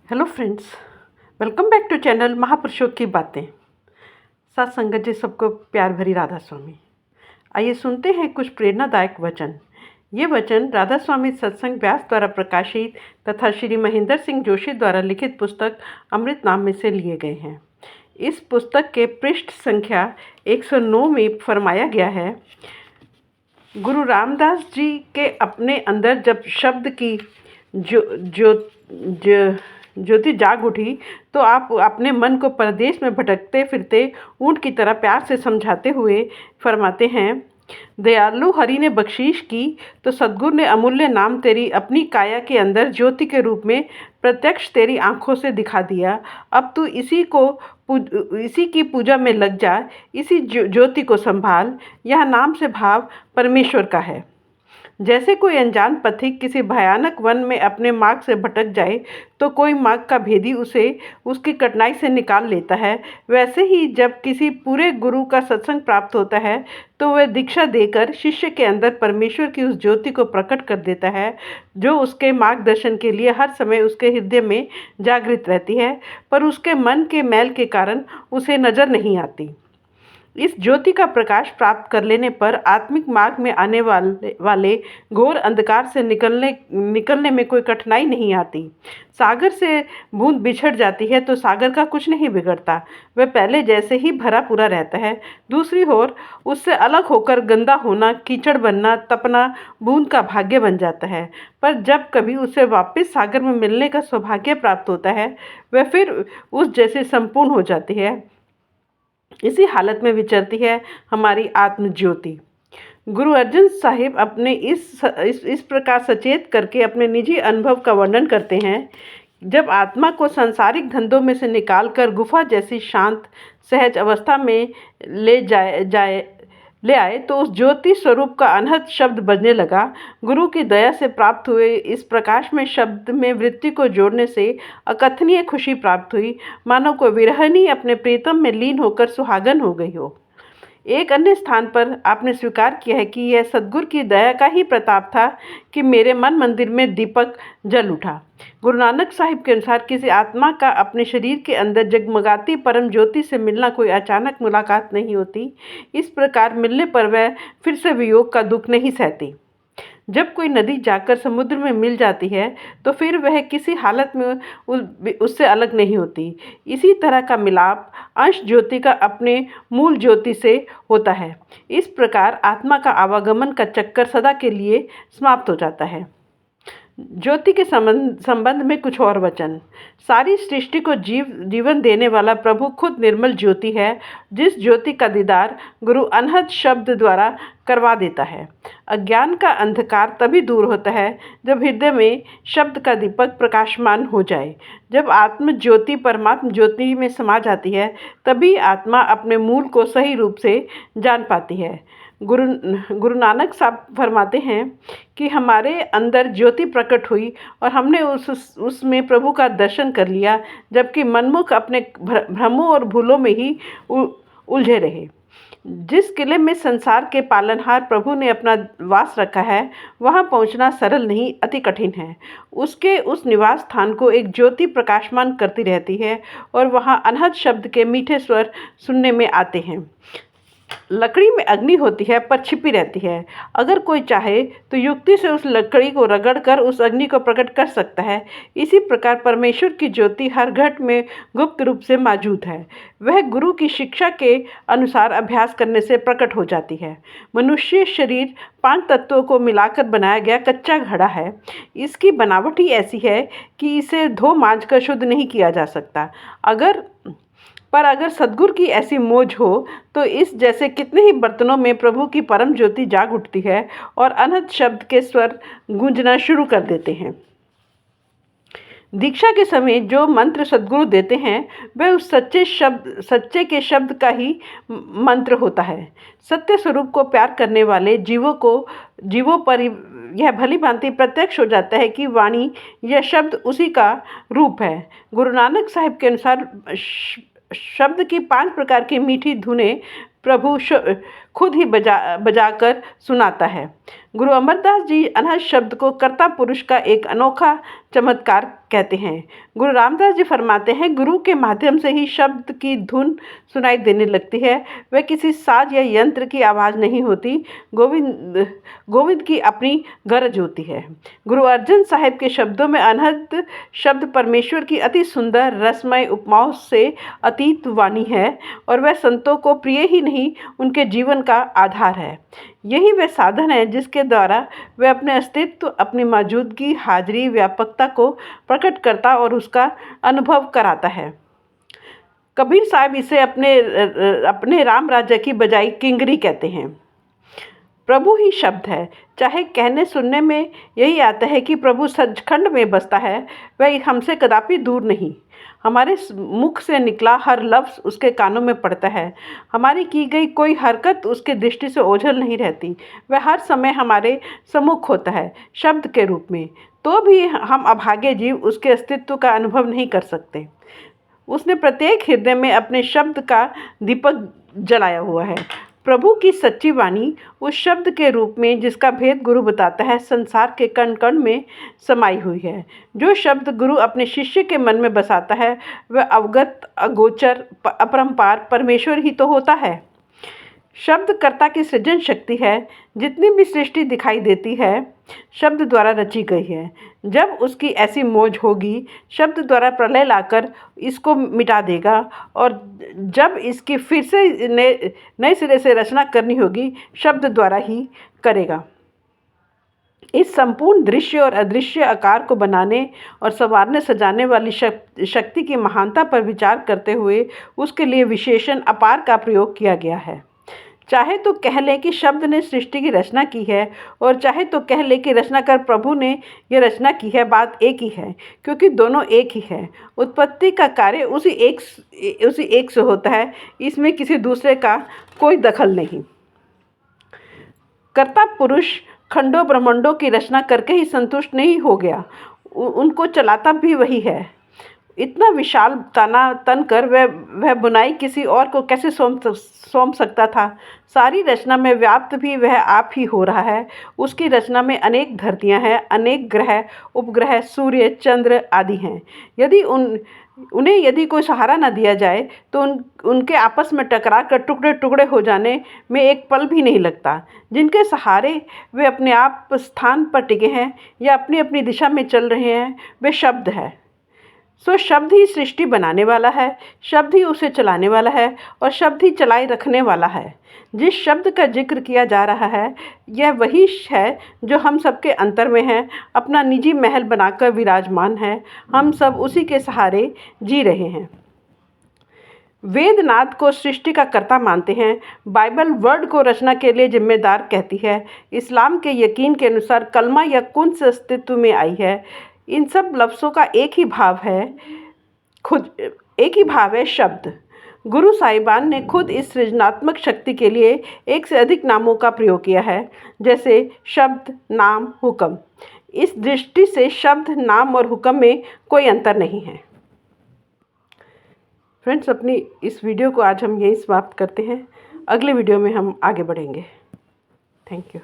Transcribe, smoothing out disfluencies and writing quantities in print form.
Hello friends, welcome back to channel महापुरुषों की बातें। साथ संगत जी सबको प्यार भरी राधा स्वामी। आइए सुनते हैं कुछ प्रेरणादायक वचन। ये वचन राधा स्वामी सत्संग व्यास द्वारा प्रकाशित तथा श्री महेंद्र सिंह जोशी द्वारा लिखित पुस्तक अमृत नाम में से लिए गए हैं। इस पुस्तक के पृष्ठ संख्या 109 में फरमाया गया है, गुरु रामदास जी के अपने अंदर जब शब्द की जो जो, जो ज्योति जाग उठी तो आप अपने मन को परदेश में भटकते फिरते ऊंट की तरह प्यार से समझाते हुए फरमाते हैं, दयालु हरि ने बख्शीश की तो सद्गुरु ने अमूल्य नाम तेरी अपनी काया के अंदर ज्योति के रूप में प्रत्यक्ष तेरी आंखों से दिखा दिया। अब तू इसी की पूजा में लग जा, इसी ज्योति को संभाल। यह नाम से भाव परमेश्वर का है। जैसे कोई अनजान पथिक किसी भयानक वन में अपने मार्ग से भटक जाए तो कोई मार्ग का भेदी उसे उसकी कठिनाई से निकाल लेता है, वैसे ही जब किसी पूरे गुरु का सत्संग प्राप्त होता है तो वह दीक्षा देकर शिष्य के अंदर परमेश्वर की उस ज्योति को प्रकट कर देता है, जो उसके मार्गदर्शन के लिए हर समय उसके हृदय में जागृत रहती है, पर उसके मन के मैल के कारण उसे नज़र नहीं आती। इस ज्योति का प्रकाश प्राप्त कर लेने पर आत्मिक मार्ग में आने वाले घोर अंधकार से निकलने में कोई कठिनाई नहीं आती। सागर से बूंद बिछड़ जाती है तो सागर का कुछ नहीं बिगड़ता, वह पहले जैसे ही भरा पूरा रहता है। दूसरी ओर उससे अलग होकर गंदा होना, कीचड़ बनना, तपना बूंद का भाग्य बन जाता है। पर जब कभी उसे वापस सागर में मिलने का सौभाग्य प्राप्त होता है, वह फिर उस जैसे संपूर्ण हो जाती है। इसी हालत में विचरती है हमारी आत्म ज्योति। गुरु अर्जन साहिब अपने इस प्रकार सचेत करके अपने निजी अनुभव का वर्णन करते हैं। जब आत्मा को सांसारिक धंधों में से निकालकर गुफा जैसी शांत सहज अवस्था में ले आए तो उस ज्योति स्वरूप का अनहद शब्द बजने लगा। गुरु की दया से प्राप्त हुए इस प्रकाश में शब्द में वृत्ति को जोड़ने से अकथनीय खुशी प्राप्त हुई, मानो को विरहिणी अपने प्रीतम में लीन होकर सुहागन हो गई हो। एक अन्य स्थान पर आपने स्वीकार किया है कि यह सद्गुरु की दया का ही प्रताप था कि मेरे मन मंदिर में दीपक जल उठा। गुरु नानक साहिब के अनुसार किसी आत्मा का अपने शरीर के अंदर जगमगाती परम ज्योति से मिलना कोई अचानक मुलाकात नहीं होती। इस प्रकार मिलने पर वह फिर से वियोग का दुख नहीं सहती। जब कोई नदी जाकर समुद्र में मिल जाती है तो फिर वह किसी हालत में उससे अलग नहीं होती। इसी तरह का मिलाप अंश ज्योति का अपने मूल ज्योति से होता है। इस प्रकार आत्मा का आवागमन का चक्कर सदा के लिए समाप्त हो जाता है। ज्योति के संबंध में कुछ और वचन। सारी सृष्टि को जीवन देने वाला प्रभु खुद निर्मल ज्योति है, जिस ज्योति का दीदार गुरु अनहद शब्द द्वारा करवा देता है। अज्ञान का अंधकार तभी दूर होता है जब हृदय में शब्द का दीपक प्रकाशमान हो जाए। जब आत्म ज्योति परमात्म ज्योति में समा जाती है तभी आत्मा अपने मूल को सही रूप से जान पाती है। गुरु नानक साहब फरमाते हैं कि हमारे अंदर ज्योति प्रकट हुई और हमने उसमें प्रभु का दर्शन कर लिया, जबकि मनमुख अपने भ्रमों और भूलों में ही उलझे रहे। जिस किले में संसार के पालनहार प्रभु ने अपना वास रखा है, वहां पहुंचना सरल नहीं, अति कठिन है। उसके उस निवास स्थान को एक ज्योति प्रकाशमान करती रहती है और वहां अनहद शब्द के मीठे स्वर सुनने में आते हैं। लकड़ी में अग्नि होती है पर छिपी रहती है। अगर कोई चाहे तो युक्ति से उस लकड़ी को रगड़कर उस अग्नि को प्रकट कर सकता है। इसी प्रकार परमेश्वर की ज्योति हर घट में गुप्त रूप से मौजूद है। वह गुरु की शिक्षा के अनुसार अभ्यास करने से प्रकट हो जाती है। मनुष्य शरीर 5 तत्वों को मिलाकर बनाया गया कच्चा घड़ा है। इसकी बनावट ही ऐसी है कि इसे धो मांज कर शुद्ध नहीं किया जा सकता। अगर सद्गुरु की ऐसी मौज हो तो इस जैसे कितने ही बर्तनों में प्रभु की परम ज्योति जाग उठती है और अनहद शब्द के स्वर गूंजना शुरू कर देते हैं। दीक्षा के समय जो मंत्र सद्गुरु देते हैं वह उस सच्चे के शब्द का ही मंत्र होता है। सत्य स्वरूप को प्यार करने वाले जीवों पर यह भली भांति प्रत्यक्ष हो जाता है कि वाणी यह शब्द उसी का रूप है। गुरु नानक साहिब के अनुसार शब्द की 5 प्रकार की मीठी धुनें प्रभु खुद ही बजाकर सुनाता है। गुरु अमरदास जी अनहद शब्द को कर्ता पुरुष का एक अनोखा चमत्कार कहते हैं। गुरु रामदास जी फरमाते हैं, गुरु के माध्यम से ही शब्द की धुन सुनाई देने लगती है। वह किसी साज या यंत्र की आवाज़ नहीं होती, गोविंद की अपनी गरज होती है। गुरु अर्जन साहिब के शब्दों में अनहद शब्द परमेश्वर की अति सुंदर रसमय उपमाओं से अतीत वाणी है और वह संतों को प्रिय ही नहीं, उनके जीवन का आधार है। यही वह साधन है जिसके द्वारा वह अपने अस्तित्व, अपनी मौजूदगी, हाजिरी, व्यापकता को प्रकट करता और उसका अनुभव कराता है। कबीर साहब इसे अपने राम राज्य की बजाय किंगरी कहते हैं। प्रभु ही शब्द है। चाहे कहने सुनने में यही आता है कि प्रभु सचखंड में बसता है, वह हमसे कदापि दूर नहीं। हमारे मुख से निकला हर लफ्ज़ उसके कानों में पड़ता है। हमारी की गई कोई हरकत उसकी दृष्टि से ओझल नहीं रहती। वह हर समय हमारे सम्मुख होता है शब्द के रूप में, तो भी हम अभागे जीव उसके अस्तित्व का अनुभव नहीं कर सकते। उसने प्रत्येक हृदय में अपने शब्द का दीपक जलाया हुआ है। प्रभु की सच्ची वाणी उस शब्द के रूप में जिसका भेद गुरु बताता है, संसार के कण कण में समाई हुई है। जो शब्द गुरु अपने शिष्य के मन में बसाता है, वह अवगत, अगोचर, अपरंपार परमेश्वर ही तो होता है। शब्द कर्ता की सृजन शक्ति है। जितनी भी सृष्टि दिखाई देती है, शब्द द्वारा रची गई है। जब उसकी ऐसी मौज होगी, शब्द द्वारा प्रलय लाकर इसको मिटा देगा, और जब इसकी फिर से नए सिरे से रचना करनी होगी, शब्द द्वारा ही करेगा। इस संपूर्ण दृश्य और अदृश्य आकार को बनाने और संवारने सजाने वाली शक्ति की महानता पर विचार करते हुए उसके लिए विशेषण अपार का प्रयोग किया गया है। चाहे तो कह लें कि शब्द ने सृष्टि की रचना की है, और चाहे तो कह लें कि रचनाकार प्रभु ने यह रचना की है, बात एक ही है, क्योंकि दोनों एक ही है। उत्पत्ति का कार्य उसी एक से होता है। इसमें किसी दूसरे का कोई दखल नहीं। कर्ता पुरुष खंडों ब्रह्मांडों की रचना करके ही संतुष्ट नहीं हो गया, उनको चलाता भी वही है। इतना विशाल तन कर वह बुनाई किसी और को कैसे सौंप सकता था। सारी रचना में व्याप्त भी वह आप ही हो रहा है। उसकी रचना में अनेक धरतियां हैं, अनेक ग्रह, उपग्रह, सूर्य, चंद्र आदि हैं। यदि उन्हें कोई सहारा न दिया जाए तो उनके आपस में टकरा कर टुकड़े टुकड़े हो जाने में एक पल भी नहीं लगता। जिनके सहारे वे अपने आप स्थान पर टिके हैं या अपनी अपनी दिशा में चल रहे हैं, वे शब्द है। सो शब्द ही सृष्टि बनाने वाला है, शब्द ही उसे चलाने वाला है, और शब्द ही चलाए रखने वाला है। जिस शब्द का जिक्र किया जा रहा है, यह वही है जो हम सबके अंतर में है, अपना निजी महल बनाकर विराजमान है। हम सब उसी के सहारे जी रहे हैं। वेदनाथ को सृष्टि का कर्ता मानते हैं। बाइबल वर्ड को रचना के लिए जिम्मेदार कहती है। इस्लाम के यकीन के अनुसार कलमा या कुन से अस्तित्व में आई है। इन सब लफ्ज़ों का एक ही भाव है शब्द। गुरु साहिबान ने खुद इस सृजनात्मक शक्ति के लिए एक से अधिक नामों का प्रयोग किया है, जैसे शब्द, नाम, हुक्म। इस दृष्टि से शब्द, नाम और हुक्म में कोई अंतर नहीं है। फ्रेंड्स, अपनी इस वीडियो को आज हम यहीं समाप्त करते हैं। अगले वीडियो में हम आगे बढ़ेंगे। Thank you.